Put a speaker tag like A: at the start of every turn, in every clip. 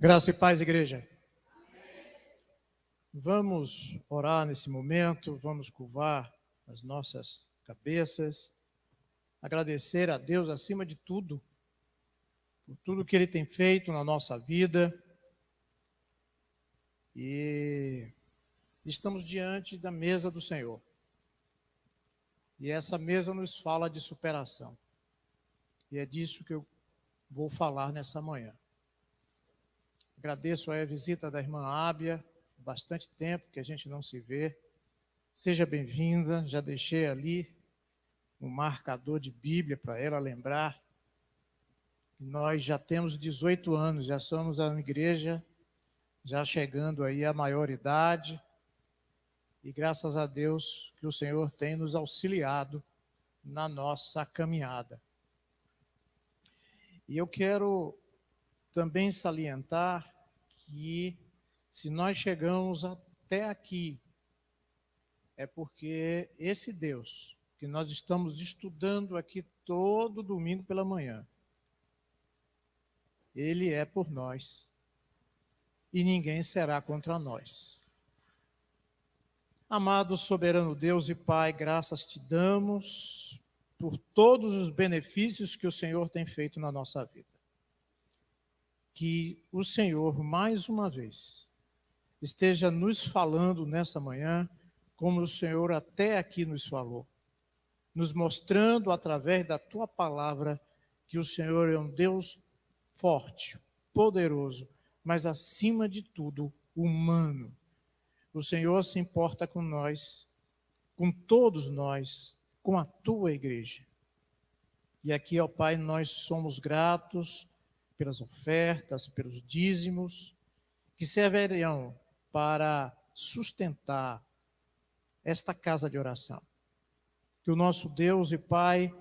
A: Graça e paz, igreja. Vamos orar nesse momento, vamos curvar as nossas cabeças, agradecer a Deus acima de tudo, por tudo que Ele tem feito na nossa vida. E estamos diante da mesa do Senhor. E essa mesa nos fala de superação. E é disso que eu vou falar nessa manhã. Agradeço a visita da irmã Ábia, bastante tempo que a gente não se vê. Seja bem-vinda, já deixei ali um marcador de Bíblia para ela lembrar. Nós já temos 18 anos, já somos uma igreja, já chegando aí à maioridade. E graças a Deus que o Senhor tem nos auxiliado na nossa caminhada. E eu quero também salientar que se nós chegamos até aqui, é porque esse Deus que nós estamos estudando aqui todo domingo pela manhã, Ele é por nós e ninguém será contra nós. Amado soberano Deus e Pai, graças te damos por todos os benefícios que o Senhor tem feito na nossa vida. Que o Senhor, mais uma vez, esteja nos falando nessa manhã, como o Senhor até aqui nos falou, nos mostrando através da tua palavra que o Senhor é um Deus forte, poderoso, mas acima de tudo, humano. O Senhor se importa com nós, com todos nós, com a tua igreja. E aqui, ó Pai, nós somos gratos pelas ofertas, pelos dízimos, que servirão para sustentar esta casa de oração. Que o nosso Deus e Pai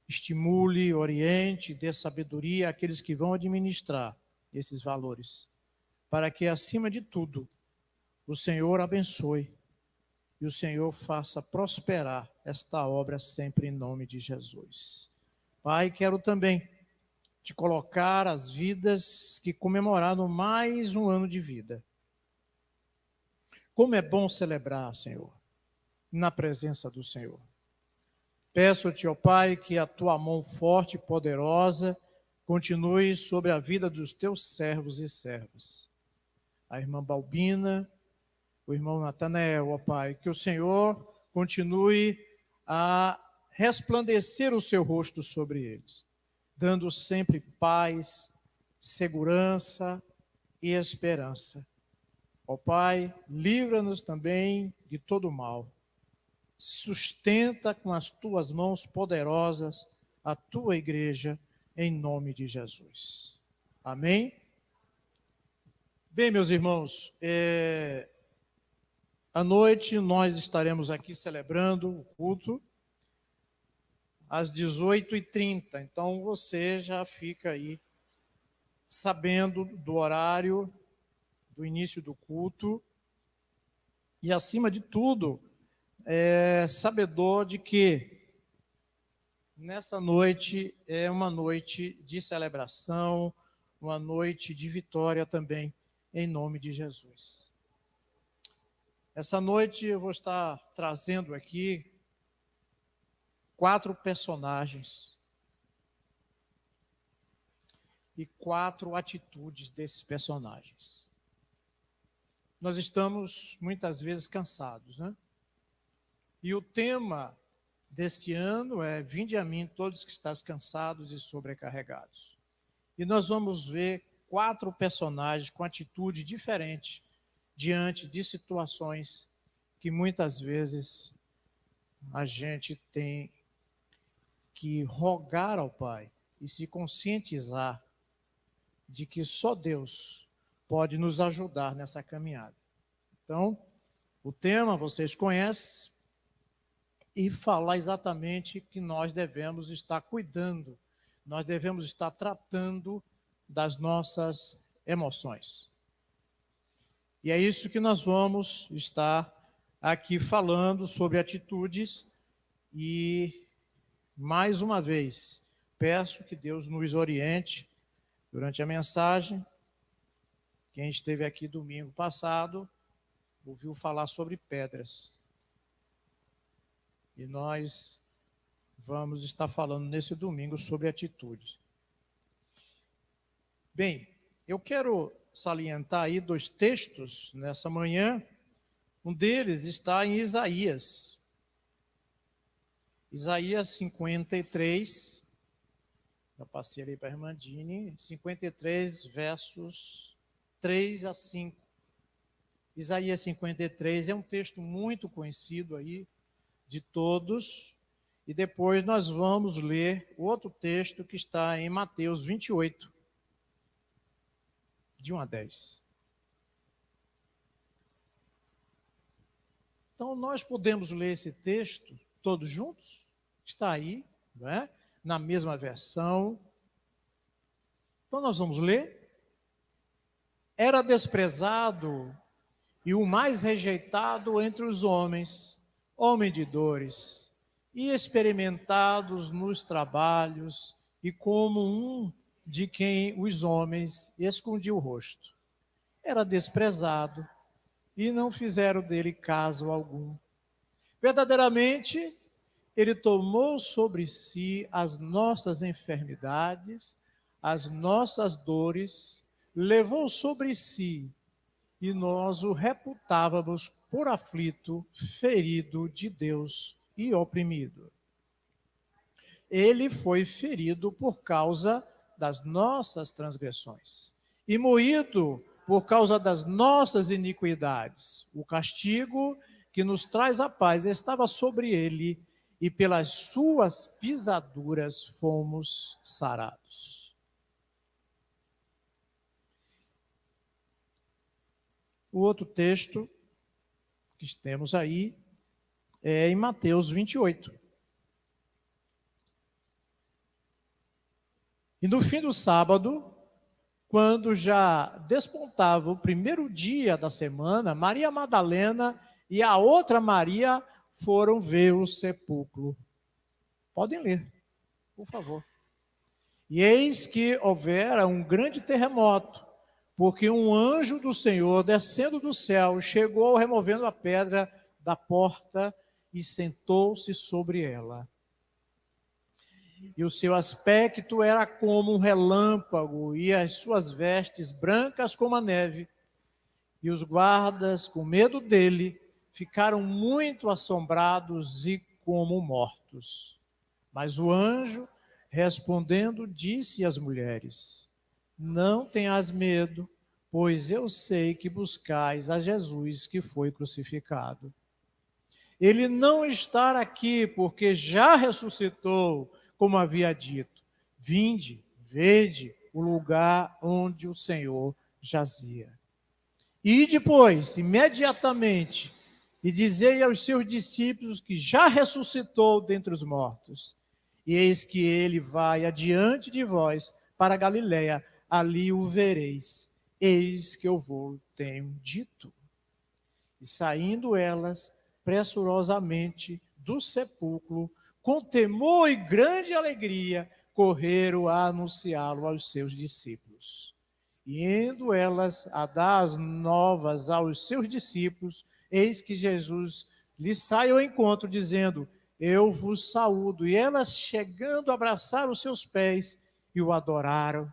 A: estimule, oriente, dê sabedoria àqueles que vão administrar esses valores, para que, acima de tudo, o Senhor abençoe e o Senhor faça prosperar esta obra sempre em nome de Jesus. Pai, quero também te colocar as vidas que comemoraram mais um ano de vida. Como é bom celebrar, Senhor, na presença do Senhor. Peço-te, ó Pai, que a tua mão forte e poderosa continue sobre a vida dos teus servos e servas. A irmã Balbina, o irmão Natanael, ó Pai, que o Senhor continue a resplandecer o seu rosto sobre eles, dando sempre paz, segurança e esperança. Ó Pai, livra-nos também de todo mal. Sustenta com as tuas mãos poderosas a tua igreja, em nome de Jesus. Amém? Bem, meus irmãos, à noite nós estaremos aqui celebrando o culto às 18h30. Então você já fica aí sabendo do horário do início do culto e, acima de tudo, sabedor de que nessa noite é uma noite de celebração, uma noite de vitória também, em nome de Jesus. Essa noite eu vou estar trazendo aqui 4 personagens e 4 atitudes desses personagens. Nós estamos muitas vezes cansados, né? E o tema deste ano é: vinde a mim todos que estáis cansados e sobrecarregados. E nós vamos ver 4 personagens com atitude diferente diante de situações que muitas vezes a gente tem que rogar ao Pai e se conscientizar de que só Deus pode nos ajudar nessa caminhada. Então, o tema vocês conhecem e falar exatamente que nós devemos estar cuidando, nós devemos estar tratando das nossas emoções. E é isso que nós vamos estar aqui falando sobre atitudes e, mais uma vez, peço que Deus nos oriente durante a mensagem Quem esteve aqui domingo passado ouviu falar sobre pedras. E nós vamos estar falando nesse domingo sobre atitudes. Bem, eu quero salientar aí 2 textos nessa manhã. Um deles está em Isaías. Isaías 53, eu passei ali para a irmã Dini, 53 versos 3 a 5. Isaías 53 é um texto muito conhecido aí de todos, e depois nós vamos ler outro texto que está em Mateus 28, de 1 a 10. Então nós podemos ler esse texto todos juntos? Está aí, não é? Na mesma versão. Então nós vamos ler. Era desprezado e o mais rejeitado entre os homens, homem de dores, e experimentados nos trabalhos, e como um de quem os homens escondiam o rosto. Era desprezado e não fizeram dele caso algum. Verdadeiramente, ele tomou sobre si as nossas enfermidades, as nossas dores, levou sobre si, e nós o reputávamos por aflito, ferido de Deus e oprimido. Ele foi ferido por causa das nossas transgressões e moído por causa das nossas iniquidades. O castigo que nos traz a paz estava sobre ele, e pelas suas pisaduras fomos sarados. O outro texto que temos aí é em Mateus 28. E no fim do sábado, quando já despontava o primeiro dia da semana, Maria Madalena e a outra Maria foram ver o sepulcro. Podem ler, por favor. E eis que houvera um grande terremoto, porque um anjo do Senhor, descendo do céu, chegou removendo a pedra da porta e sentou-se sobre ela. E o seu aspecto era como um relâmpago, e as suas vestes brancas como a neve. E os guardas, com medo dele, ficaram muito assombrados e como mortos. Mas o anjo, respondendo, disse às mulheres: não tenhas medo, pois eu sei que buscais a Jesus que foi crucificado. Ele não está aqui, porque já ressuscitou, como havia dito. Vinde, vede o lugar onde o Senhor jazia. E depois, imediatamente, e dizei aos seus discípulos que já ressuscitou dentre os mortos. E eis que ele vai adiante de vós para Galiléia, ali o vereis. Eis que eu vou, tenho dito. E saindo elas pressurosamente do sepulcro, com temor e grande alegria, correram a anunciá-lo aos seus discípulos. E indo elas a dar as novas aos seus discípulos, eis que Jesus lhes sai ao encontro, dizendo: eu vos saúdo. E elas, chegando, abraçaram os seus pés e o adoraram.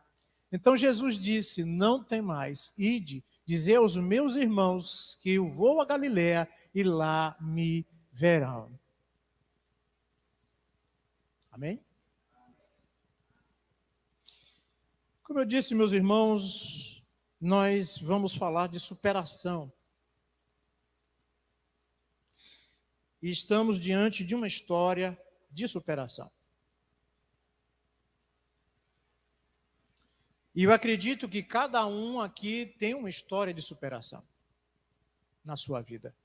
A: Então Jesus disse: não temais, ide, dizei aos meus irmãos que eu vou a Galiléia e lá me verão. Amém? Como eu disse, meus irmãos, nós vamos falar de superação. E estamos diante de uma história de superação. E eu acredito que cada um aqui tem uma história de superação na sua vida.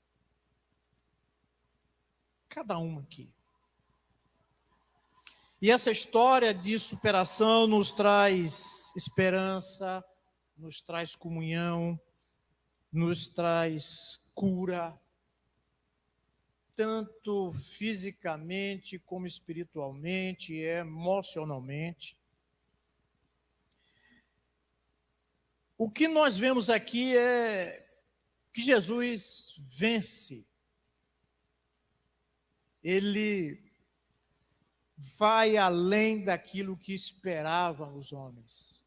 A: Cada um aqui. E essa história de superação nos traz esperança, nos traz comunhão, nos traz cura, tanto fisicamente como espiritualmente e emocionalmente. O que nós vemos aqui é que Jesus vence. Ele vai além daquilo que esperavam os homens.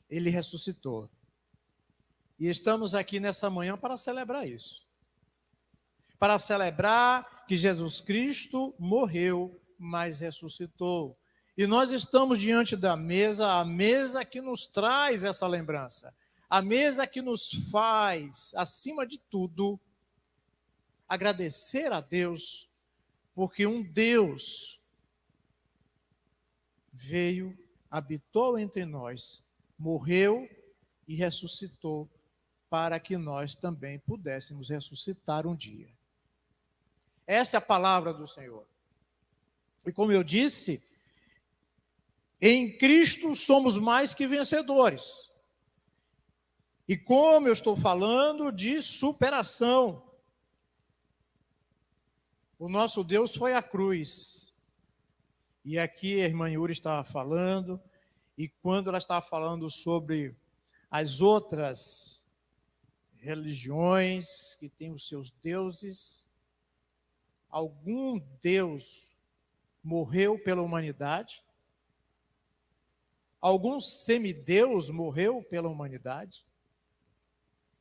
A: Ele ressuscitou. E estamos aqui nessa manhã para celebrar isso. Para celebrar que Jesus Cristo morreu, mas ressuscitou. E nós estamos diante da mesa, a mesa que nos traz essa lembrança. A mesa que nos faz, acima de tudo, agradecer a Deus, porque um Deus veio, habitou entre nós, morreu e ressuscitou, para que nós também pudéssemos ressuscitar um dia. Essa é a palavra do Senhor. E como eu disse, em Cristo somos mais que vencedores. E como eu estou falando de superação, o nosso Deus foi à cruz. E aqui a irmã Yuri estava falando, e quando ela estava falando sobre as outras religiões que têm os seus deuses, algum Deus morreu pela humanidade? Algum semideus morreu pela humanidade?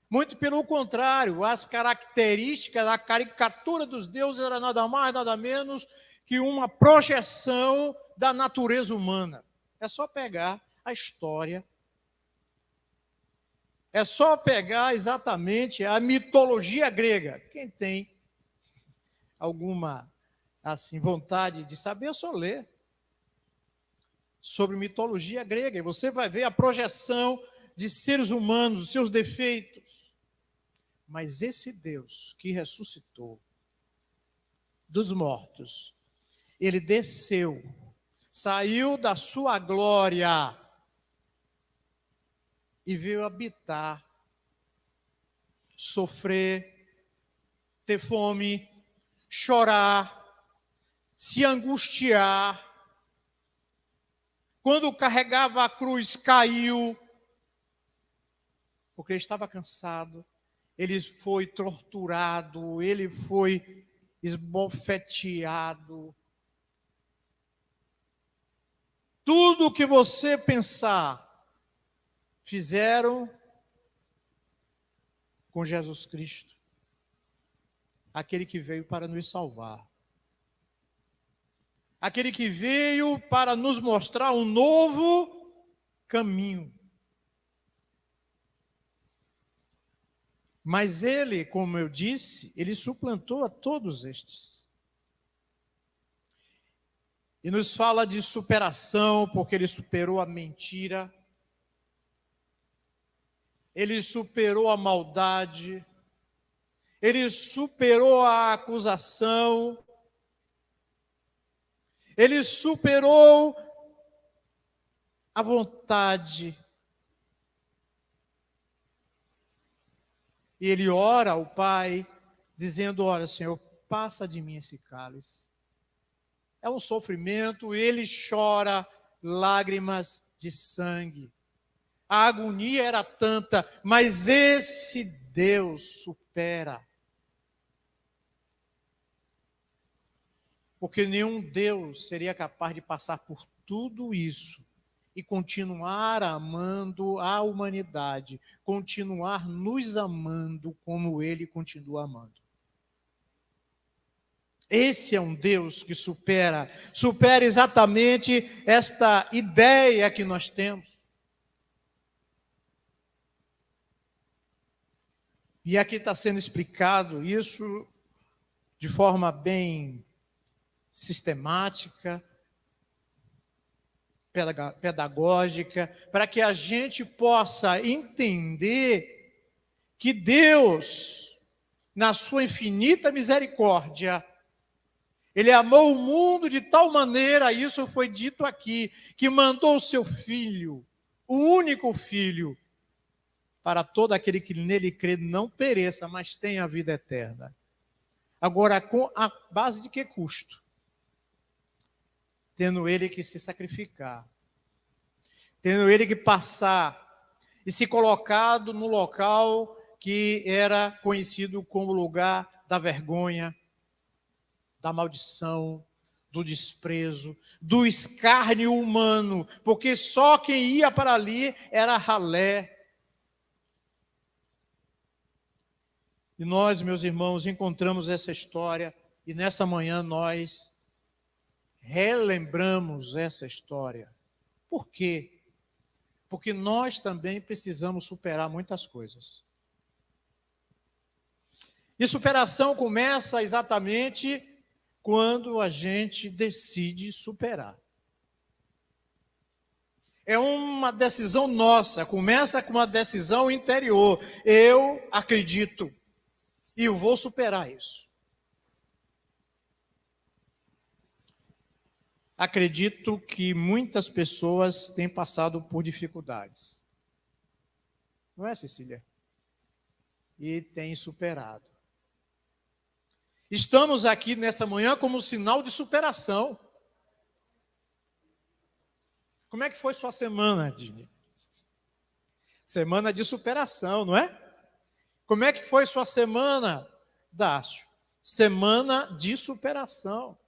A: Muito pelo contrário, as características, a caricatura dos deuses era nada mais, nada menos que uma projeção da natureza humana. É só pegar a história, é só pegar exatamente a mitologia grega. Quem tem alguma assim vontade de saber, é só ler sobre mitologia grega, e você vai ver a projeção de seres humanos, os seus defeitos. Mas esse Deus que ressuscitou dos mortos, ele desceu, saiu da sua glória e veio habitar, sofrer, ter fome, chorar, se angustiar. Quando carregava a cruz, caiu, porque ele estava cansado, ele foi torturado, ele foi esbofeteado. Tudo o que você pensar, fizeram com Jesus Cristo, aquele que veio para nos salvar. Aquele que veio para nos mostrar um novo caminho. Mas ele, como eu disse, ele suplantou a todos estes. E nos fala de superação, porque ele superou a mentira, ele superou a maldade, ele superou a acusação, ele superou a vontade. E ele ora ao Pai, dizendo: olha, Senhor, passa de mim esse cálice. É um sofrimento, ele chora lágrimas de sangue. A agonia era tanta, mas esse Deus supera. Porque nenhum Deus seria capaz de passar por tudo isso e continuar amando a humanidade, continuar nos amando como Ele continua amando. Esse é um Deus que supera exatamente esta ideia que nós temos. E aqui está sendo explicado isso de forma bem sistemática, pedagógica, para que a gente possa entender que Deus, na sua infinita misericórdia, Ele amou o mundo de tal maneira, isso foi dito aqui, que mandou o seu Filho, o único Filho, para todo aquele que nele crê não pereça, mas tenha a vida eterna. Agora, com a base de que custo? Tendo ele que se sacrificar, tendo ele que passar e se colocado no local que era conhecido como lugar da vergonha, da maldição, do desprezo, do escárnio humano, porque só quem ia para ali era ralé. E nós, meus irmãos, encontramos essa história e nessa manhã nós relembramos essa história. Por quê? Porque nós também precisamos superar muitas coisas. E superação começa exatamente quando a gente decide superar. É uma decisão nossa, começa com uma decisão interior. Eu acredito e eu vou superar isso. Acredito que muitas pessoas têm passado por dificuldades. Não é, Cecília? E têm superado. Estamos aqui nessa manhã como sinal de superação. Como é que foi sua semana, Dini? Semana de superação, não é? Como é que foi sua semana, Dácio? Semana de superação.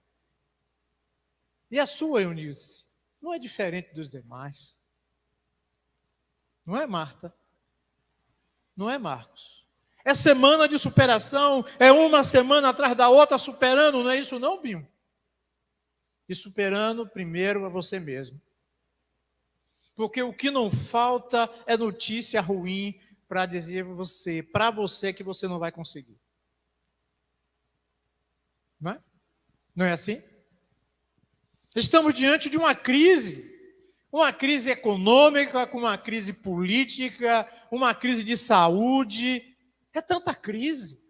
A: E a sua, Eunice? Não é diferente dos demais. Não é, Marta? Não é, Marcos? É semana de superação, é uma semana atrás da outra superando, não é isso não, Binho? E superando primeiro a você mesmo. Porque o que não falta é notícia ruim para dizer para você que você não vai conseguir. Não é? Não é assim? Estamos diante de uma crise econômica, com uma crise política, uma crise de saúde. É tanta crise.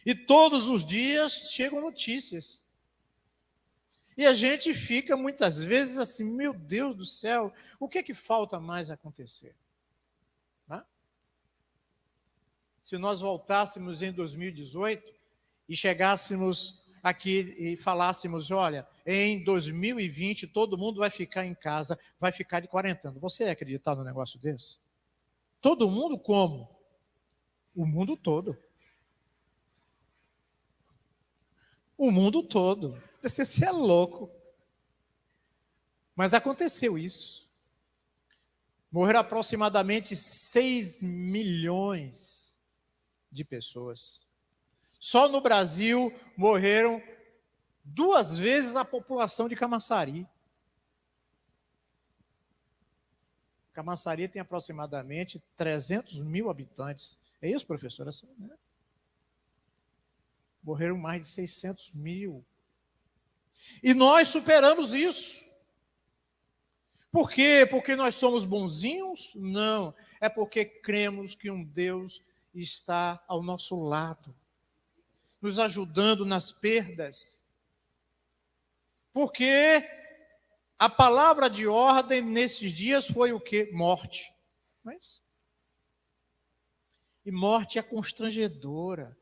A: E todos os dias chegam notícias. E a gente fica muitas vezes assim, meu Deus do céu, o que é que falta mais acontecer? Né? Se nós voltássemos em 2018 e chegássemos aqui e falássemos, olha, em 2020 todo mundo vai ficar em casa, vai ficar de quarentena. Você ia acreditar num negócio desse? Todo mundo como? O mundo todo. O mundo todo. Você é louco. Mas aconteceu isso. Morreram aproximadamente 6 milhões de pessoas. Só no Brasil morreram 2 vezes a população de Camaçari. Camaçari tem aproximadamente 300 mil habitantes. É isso, professora? Né? Morreram mais de 600 mil. E nós superamos isso. Por quê? Porque nós somos bonzinhos? Não. É porque cremos que um Deus está ao nosso lado, nos ajudando nas perdas. Porque a palavra de ordem nesses dias foi o quê? Morte. Não é isso? E morte é constrangedora.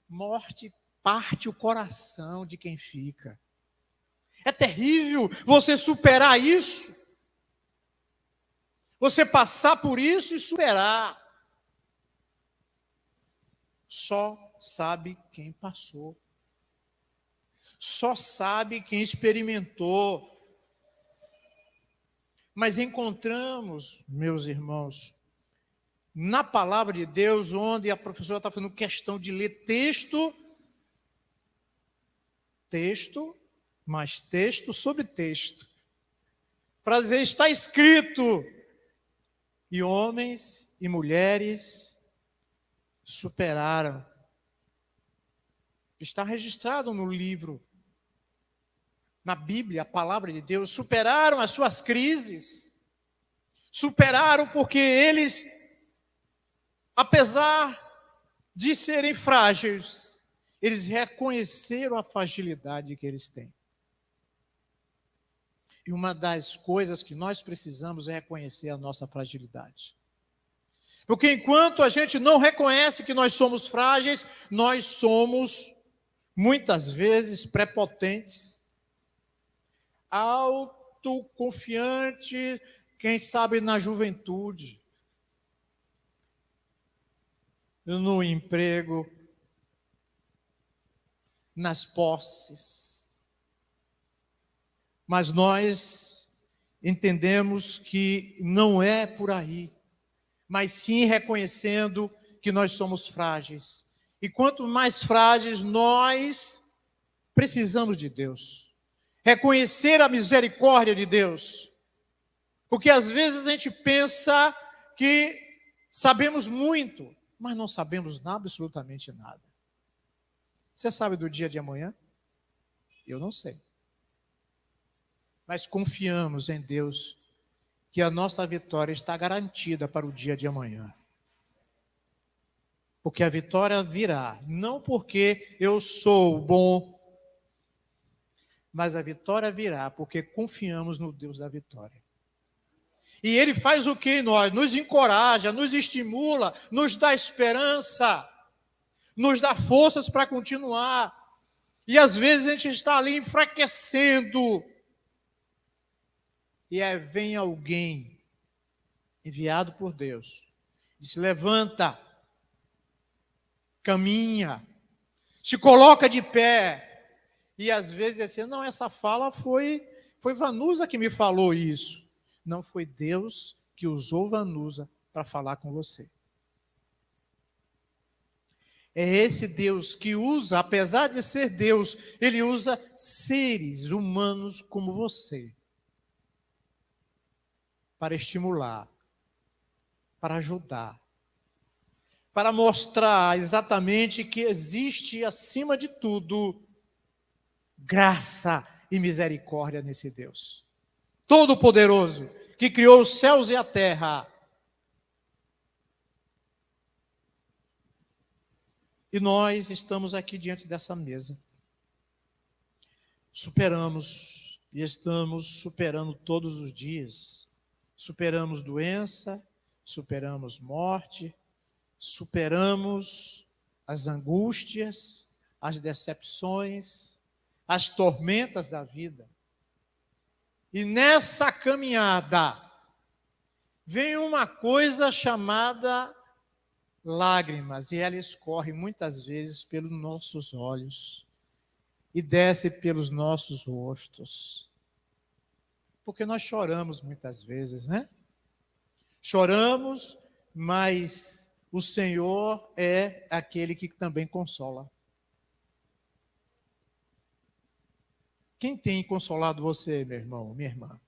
A: Morte parte o coração de quem fica. É terrível você superar isso. Você passar por isso e superar. Só sabe quem passou. Só sabe quem experimentou. Mas encontramos, meus irmãos, na palavra de Deus, onde a professora está fazendo questão de ler texto, mais texto sobre texto. Para dizer, está escrito. E homens e mulheres superaram. Está registrado no livro, na Bíblia, a palavra de Deus. Superaram as suas crises. Superaram porque eles, apesar de serem frágeis, eles reconheceram a fragilidade que eles têm. E uma das coisas que nós precisamos é reconhecer a nossa fragilidade. Porque enquanto a gente não reconhece que nós somos frágeis, nós somos, muitas vezes, prepotentes, ao autoconfiante, quem sabe na juventude, no emprego, nas posses. Mas nós entendemos que não é por aí, mas sim reconhecendo que nós somos frágeis. E quanto mais frágeis, nós precisamos de Deus. Reconhecer a misericórdia de Deus. Porque às vezes a gente pensa que sabemos muito, mas não sabemos absolutamente nada. Você sabe do dia de amanhã? Eu não sei. Mas confiamos em Deus que a nossa vitória está garantida para o dia de amanhã. Porque a vitória virá, não porque eu sou bom, mas a vitória virá porque confiamos no Deus da vitória. E Ele faz o que em nós? Nos encoraja, nos estimula, nos dá esperança, nos dá forças para continuar. E às vezes a gente está ali enfraquecendo. E aí vem alguém enviado por Deus, diz: levanta, caminha, se coloca de pé. E às vezes é assim: não, essa fala foi Vanusa que me falou isso. Não, foi Deus que usou Vanusa para falar com você. É esse Deus que usa, apesar de ser Deus, Ele usa seres humanos como você para estimular, para ajudar, para mostrar exatamente que existe, acima de tudo, graça e misericórdia nesse Deus Todo-Poderoso, que criou os céus e a terra. E nós estamos aqui diante dessa mesa. Superamos e estamos superando todos os dias. Superamos doença, superamos morte, superamos as angústias, as decepções, as tormentas da vida. E nessa caminhada vem uma coisa chamada lágrimas, e ela escorre muitas vezes pelos nossos olhos e desce pelos nossos rostos. Porque nós choramos muitas vezes, né? Choramos, mas o Senhor é aquele que também consola. Quem tem consolado você, meu irmão, minha irmã?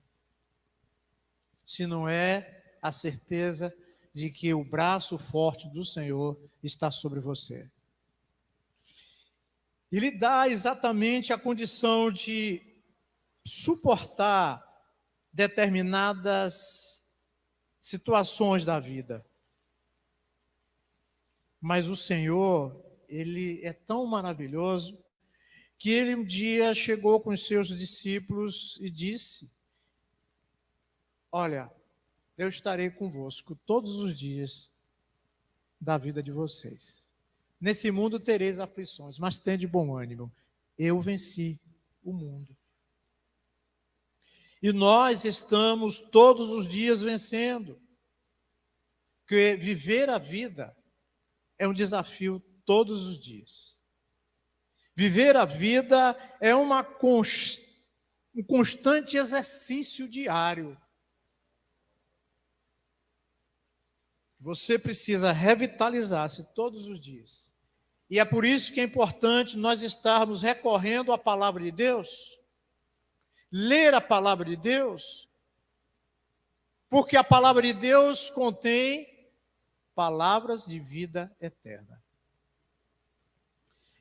A: Se não é a certeza de que o braço forte do Senhor está sobre você. Ele dá exatamente a condição de suportar determinadas situações da vida. Mas o Senhor, Ele é tão maravilhoso que Ele um dia chegou com os seus discípulos e disse: olha, eu estarei convosco todos os dias da vida de vocês. Nesse mundo tereis aflições, mas tende bom ânimo. Eu venci o mundo. E nós estamos todos os dias vencendo. Porque viver a vida é um desafio todos os dias. Viver a vida é um constante exercício diário. Você precisa revitalizar-se todos os dias. E é por isso que é importante nós estarmos recorrendo à palavra de Deus, ler a palavra de Deus, porque a palavra de Deus contém palavras de vida eterna.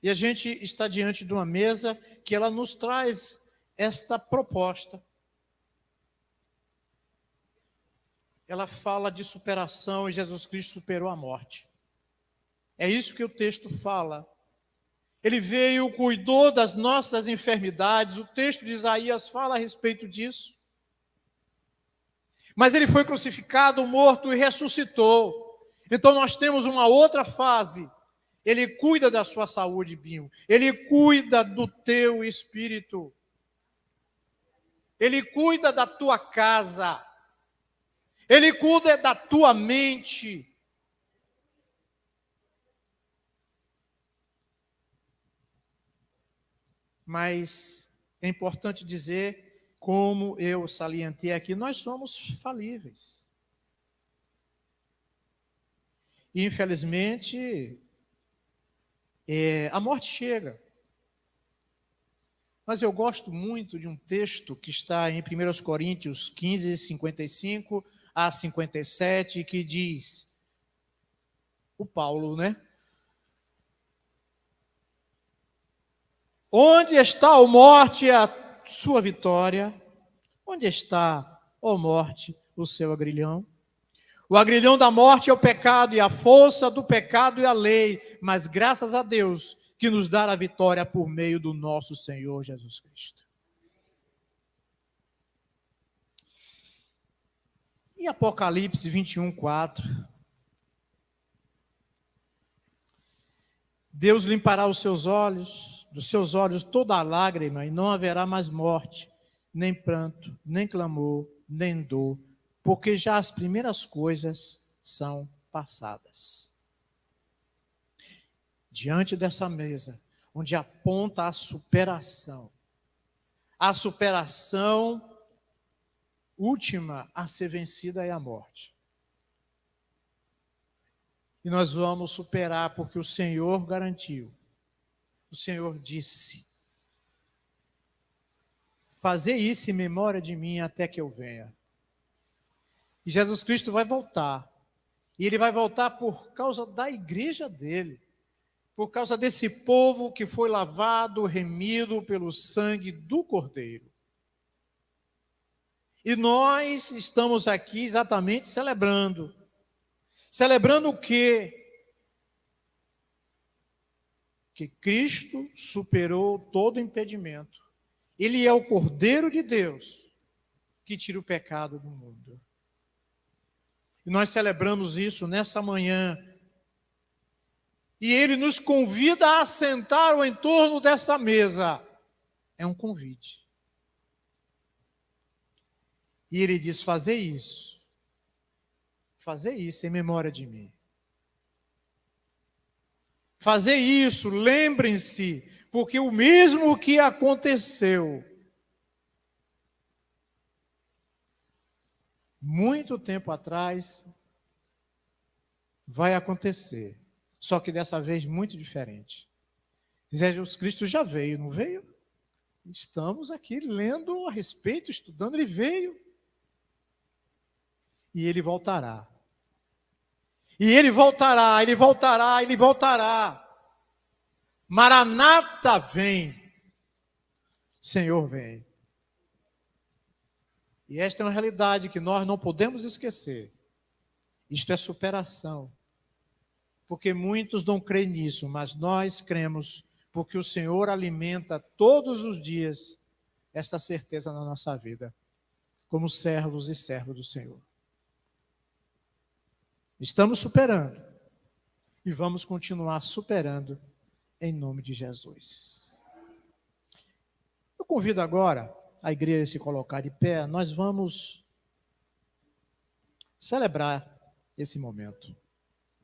A: E a gente está diante de uma mesa que ela nos traz esta proposta. Ela fala de superação e Jesus Cristo superou a morte. É isso que o texto fala. Ele veio, cuidou das nossas enfermidades. O texto de Isaías fala a respeito disso. Mas ele foi crucificado, morto e ressuscitou. Então nós temos uma outra fase. Ele cuida da sua saúde, Binho. Ele cuida do teu espírito. Ele cuida da tua casa, Ele cuida da tua mente. Mas é importante dizer, como eu salientei aqui, nós somos falíveis. E, infelizmente, a morte chega. Mas eu gosto muito de um texto que está em 1 Coríntios 15, 55 a 57, que diz, o Paulo, né? Onde está, ó morte, a sua vitória? Onde está, ó morte, o seu agrilhão? O agrilhão da morte é o pecado, e a força do pecado é a lei. Mas graças a Deus que nos dá a vitória por meio do nosso Senhor Jesus Cristo. Em Apocalipse 21, 4, Deus limpará os seus olhos, dos seus olhos toda a lágrima, e não haverá mais morte, nem pranto, nem clamor, nem dor, porque já as primeiras coisas são passadas. Diante dessa mesa, onde aponta a superação última a ser vencida é a morte. E nós vamos superar porque o Senhor garantiu. O Senhor disse: fazer isso em memória de mim até que eu venha. E Jesus Cristo vai voltar. E Ele vai voltar por causa da igreja dele. Por causa desse povo que foi lavado, remido pelo sangue do Cordeiro. E nós estamos aqui exatamente celebrando. Celebrando o quê? Que Cristo superou todo impedimento. Ele é o Cordeiro de Deus que tira o pecado do mundo. E nós celebramos isso nessa manhã. E Ele nos convida a sentar ao entorno dessa mesa. É um convite. E Ele diz, fazer isso em memória de mim. Fazer isso, lembrem-se, porque o mesmo que aconteceu muito tempo atrás vai acontecer, só que dessa vez muito diferente. Jesus Cristo já veio, não veio? Estamos aqui lendo a respeito, estudando, Ele veio. E Ele voltará. E Ele voltará, Ele voltará, Ele voltará. Maranata vem. Senhor vem. E esta é uma realidade que nós não podemos esquecer. Isto é superação. Porque muitos não creem nisso, mas nós cremos, porque o Senhor alimenta todos os dias esta certeza na nossa vida, como servos e servas do Senhor. Estamos superando e vamos continuar superando em nome de Jesus. Eu convido agora a igreja a se colocar de pé, nós vamos celebrar esse momento.